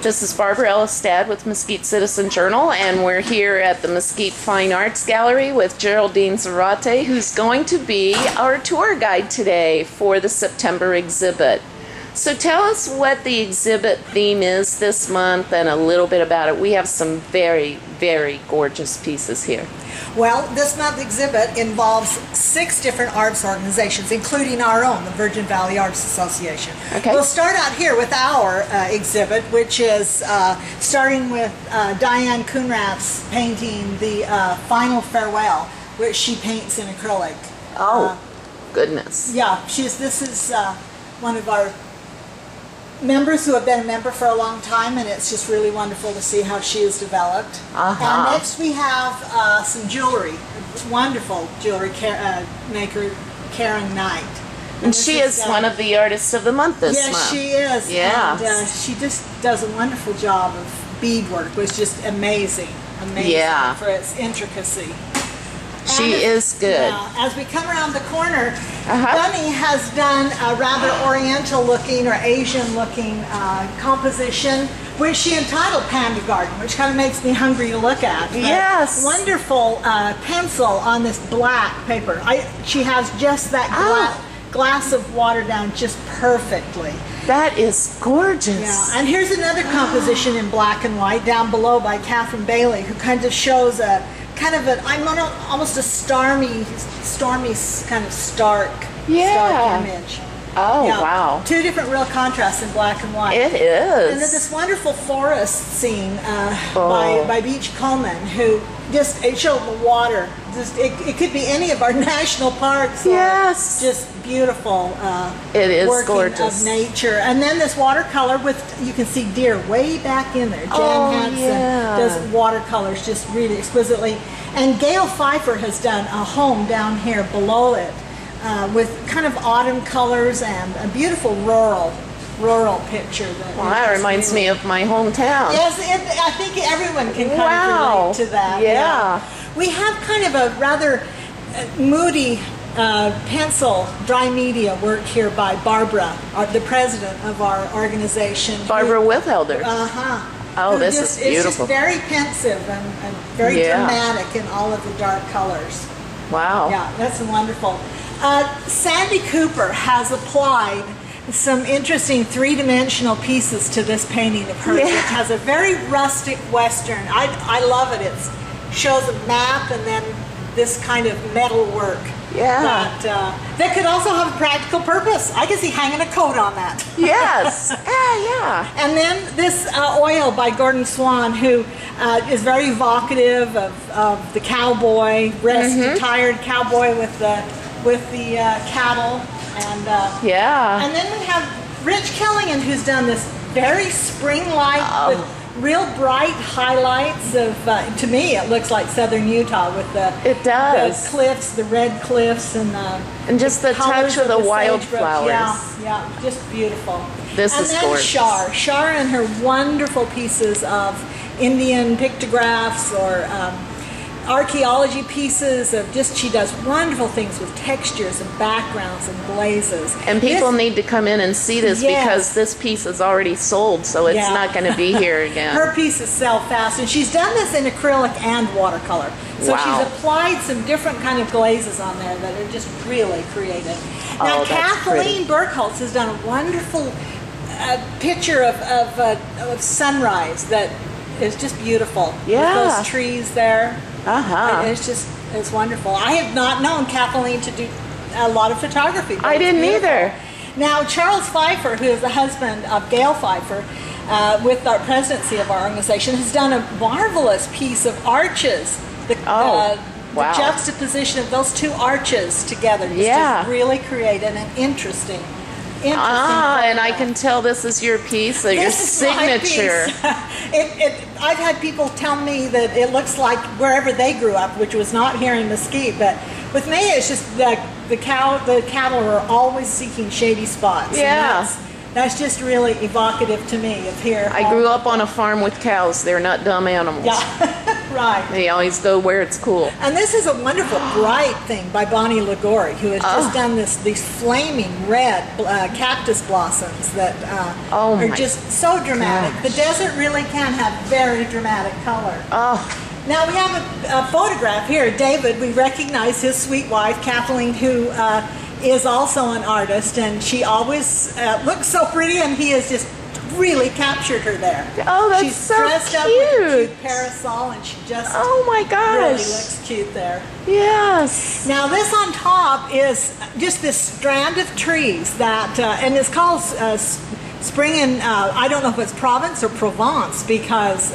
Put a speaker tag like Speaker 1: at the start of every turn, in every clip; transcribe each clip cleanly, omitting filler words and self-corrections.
Speaker 1: This is Barbara Elistad with Mesquite Citizen Journal, and we're here at the Mesquite Fine Arts Gallery with Geraldine Zarate, who's going to be our tour guide today for the September exhibit. So tell us what the exhibit theme is this month and a little bit about it. We have some very, very gorgeous pieces here.
Speaker 2: Well, this month's exhibit involves 6 different arts organizations, including our own, the Virgin Valley Arts Association.
Speaker 1: Okay.
Speaker 2: We'll start out here with our exhibit, which is starting with Diane Coonrath's painting, The Final Farewell, which she paints in acrylic.
Speaker 1: Oh, goodness.
Speaker 2: Yeah, this is one of our members who have been a member for a long time, and it's just really wonderful to see how she has developed. And next we have some jewelry, wonderful jewelry maker, Karen Knight.
Speaker 1: And she is one of the artists of the month this month.
Speaker 2: Yes, she is.
Speaker 1: Yeah.
Speaker 2: And she just does a wonderful job of beadwork, which is just amazing for its intricacy.
Speaker 1: She is good.
Speaker 2: Yeah, as we come around the corner, Bunny has done a rather oriental-looking or Asian-looking composition, which she entitled Panda Garden, which kind of makes me hungry to look at.
Speaker 1: Yes.
Speaker 2: Wonderful pencil on this black paper. She has just that glass of water down just perfectly.
Speaker 1: That is gorgeous.
Speaker 2: Yeah, and here's another composition in black and white down below by Catherine Bailey, who kind of shows almost a stormy kind of stark image.
Speaker 1: Oh, yeah. Wow.
Speaker 2: 2 different real contrasts in black and white.
Speaker 1: It is.
Speaker 2: And there's this wonderful forest scene by Beach Coleman, who it showed the water. It could be any of our national parks.
Speaker 1: Yes.
Speaker 2: Just beautiful.
Speaker 1: It is
Speaker 2: working
Speaker 1: gorgeous.
Speaker 2: Of nature. And then this watercolor you can see deer way back in there. Jan Hansen does watercolors just really exquisitely. And Gail Pfeiffer has done a home down here below it with kind of autumn colors and a beautiful rural picture.
Speaker 1: That reminds me of my hometown.
Speaker 2: Yes, I think everyone can kind of relate to that.
Speaker 1: Yeah.
Speaker 2: We have kind of a rather moody pencil dry media work here by Barbara, the president of our organization.
Speaker 1: Barbara Withelder. Oh, this is beautiful.
Speaker 2: It's just very pensive and very dramatic in all of the dark colors.
Speaker 1: Wow.
Speaker 2: Yeah, that's wonderful. Sandy Cooper has applied some interesting 3-dimensional pieces to this painting of hers, which has a very rustic Western. I love it. It shows a map and then this kind of metal work.
Speaker 1: Yeah.
Speaker 2: That could also have a practical purpose. I can see hanging a coat on that.
Speaker 1: Yes. Yeah.
Speaker 2: And then this oil by Gordon Swan, who is very evocative of the cowboy, retired cowboy with the cattle. And and then we have Rich Killian, who's done this very spring-like with real bright highlights of, to me, it looks like southern Utah with the cliffs, the red cliffs, and
Speaker 1: just the touch of the wildflowers.
Speaker 2: Yeah, just beautiful.
Speaker 1: This is gorgeous.
Speaker 2: And then Shar and her wonderful pieces of Indian pictographs or archaeology pieces of she does wonderful things with textures and backgrounds and glazes.
Speaker 1: And people need to come in and see this because this piece is already sold, so it's not going to be here again.
Speaker 2: Her pieces sell fast, and she's done this in acrylic and watercolor. So she's applied some different kind of glazes on there that are just really creative. Now Kathleen Burkholz has done a wonderful picture of sunrise that is just beautiful.
Speaker 1: Yeah.
Speaker 2: With those trees there. It's wonderful. I have not known Kathleen to do a lot of photography.
Speaker 1: I didn't either.
Speaker 2: Now, Charles Pfeiffer, who is the husband of Gail Pfeiffer, with our presidency of our organization, has done a marvelous piece of arches. The juxtaposition of those 2 arches together is just really creative and interesting.
Speaker 1: And I can tell this is your piece, your signature.
Speaker 2: I've had people tell me that it looks like wherever they grew up, which was not here in Mesquite, but with me it's just the cattle are always seeking shady spots.
Speaker 1: Yeah.
Speaker 2: That's just really evocative to me of here.
Speaker 1: I grew up on a farm with cows. They're not dumb animals.
Speaker 2: Yeah. Right.
Speaker 1: They always go where it's cool.
Speaker 2: And this is a wonderful bright thing by Bonnie Ligori, who has just done these flaming red cactus blossoms that
Speaker 1: Oh
Speaker 2: are
Speaker 1: my
Speaker 2: just so dramatic.
Speaker 1: gosh.
Speaker 2: The desert really can have very dramatic color.
Speaker 1: Oh,
Speaker 2: Now we have a photograph here. David, we recognize his sweet wife, Kathleen, who is also an artist, and she always looks so pretty, and he has just really captured her there.
Speaker 1: Oh, that's
Speaker 2: She's
Speaker 1: so
Speaker 2: dressed up with a
Speaker 1: cute.
Speaker 2: cute parasol, and she just
Speaker 1: oh my
Speaker 2: really
Speaker 1: gosh.
Speaker 2: looks cute there.
Speaker 1: Yes.
Speaker 2: Now this on top is just this strand of trees that, and it's called spring in, I don't know if it's Provence or Provence, because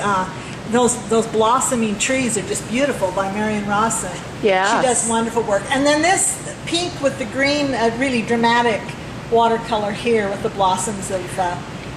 Speaker 2: those blossoming trees are just beautiful, by Marion Rawson.
Speaker 1: Yes.
Speaker 2: She does wonderful work. And then this pink with the green, really dramatic watercolor here with the blossoms of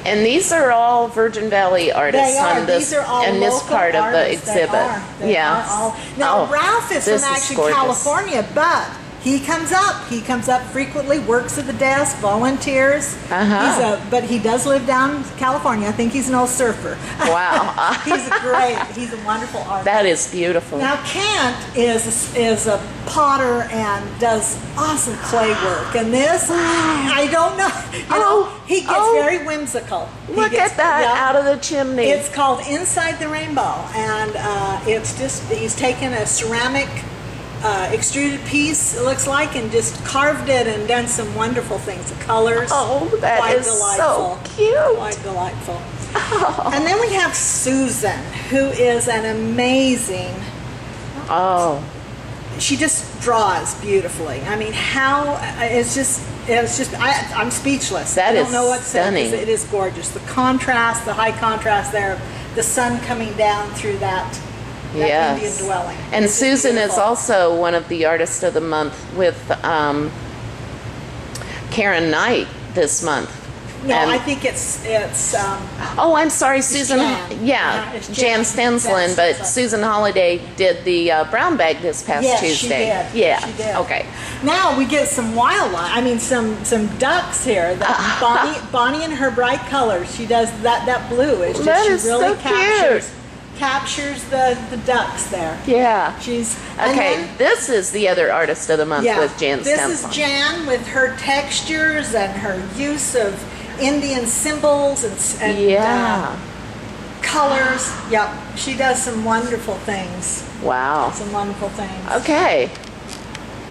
Speaker 1: And these are all Virgin Valley artists
Speaker 2: they are.
Speaker 1: on this
Speaker 2: These are all
Speaker 1: in this
Speaker 2: local
Speaker 1: part of the
Speaker 2: artists. They
Speaker 1: exhibit.
Speaker 2: are. They
Speaker 1: Yeah.
Speaker 2: are all. Now,
Speaker 1: Oh,
Speaker 2: Ralph is
Speaker 1: this
Speaker 2: from
Speaker 1: is
Speaker 2: actually
Speaker 1: gorgeous.
Speaker 2: California, but he comes up. He comes up frequently, works at the desk, volunteers.
Speaker 1: Uh-huh.
Speaker 2: But he does live down in California. I think he's an old surfer.
Speaker 1: Wow.
Speaker 2: He's a wonderful artist.
Speaker 1: That is beautiful.
Speaker 2: Now Kent is a potter and does awesome clay work, and this I don't know. He gets very whimsical.
Speaker 1: Look at that out of the chimney.
Speaker 2: It's called Inside the Rainbow, and it's just he's taken a ceramic extruded piece, it looks like, and just carved it and done some wonderful things. The colors,
Speaker 1: that
Speaker 2: quite
Speaker 1: is
Speaker 2: delightful.
Speaker 1: so cute.
Speaker 2: Quite delightful. And then we have Susan, who is an amazing.
Speaker 1: Oh,
Speaker 2: She just draws beautifully. I mean, I'm speechless.
Speaker 1: That
Speaker 2: I don't
Speaker 1: is
Speaker 2: know what to say, 'cause
Speaker 1: stunning.
Speaker 2: it is gorgeous. The contrast, the high contrast there, the sun coming down through that
Speaker 1: yes.
Speaker 2: Indian dwelling.
Speaker 1: And
Speaker 2: It's just
Speaker 1: Susan is
Speaker 2: beautiful.
Speaker 1: also one of the artists of the month with Karen Knight this month.
Speaker 2: No,
Speaker 1: And-
Speaker 2: I think it's
Speaker 1: Oh, I'm sorry, Susan.
Speaker 2: Jan.
Speaker 1: Yeah,
Speaker 2: It's
Speaker 1: Jan Stenslin, but
Speaker 2: Stenslin.
Speaker 1: Susan Holiday did the brown bag this past
Speaker 2: yes,
Speaker 1: Tuesday.
Speaker 2: she did.
Speaker 1: Yeah.
Speaker 2: She did.
Speaker 1: Okay.
Speaker 2: Now we get some wildlife. I mean, some ducks here. That Bonnie in her bright colors. She does that blue. It's just
Speaker 1: That
Speaker 2: she
Speaker 1: is
Speaker 2: really
Speaker 1: so
Speaker 2: captures the ducks there.
Speaker 1: Yeah.
Speaker 2: She's and
Speaker 1: Okay,
Speaker 2: then-
Speaker 1: this is the other artist of the month with Jan
Speaker 2: this
Speaker 1: Stenslin.
Speaker 2: is Jan with her textures and her use of Indian symbols and
Speaker 1: Yeah.
Speaker 2: colors. Yep, she does some wonderful things.
Speaker 1: Wow.
Speaker 2: Some wonderful things.
Speaker 1: Okay.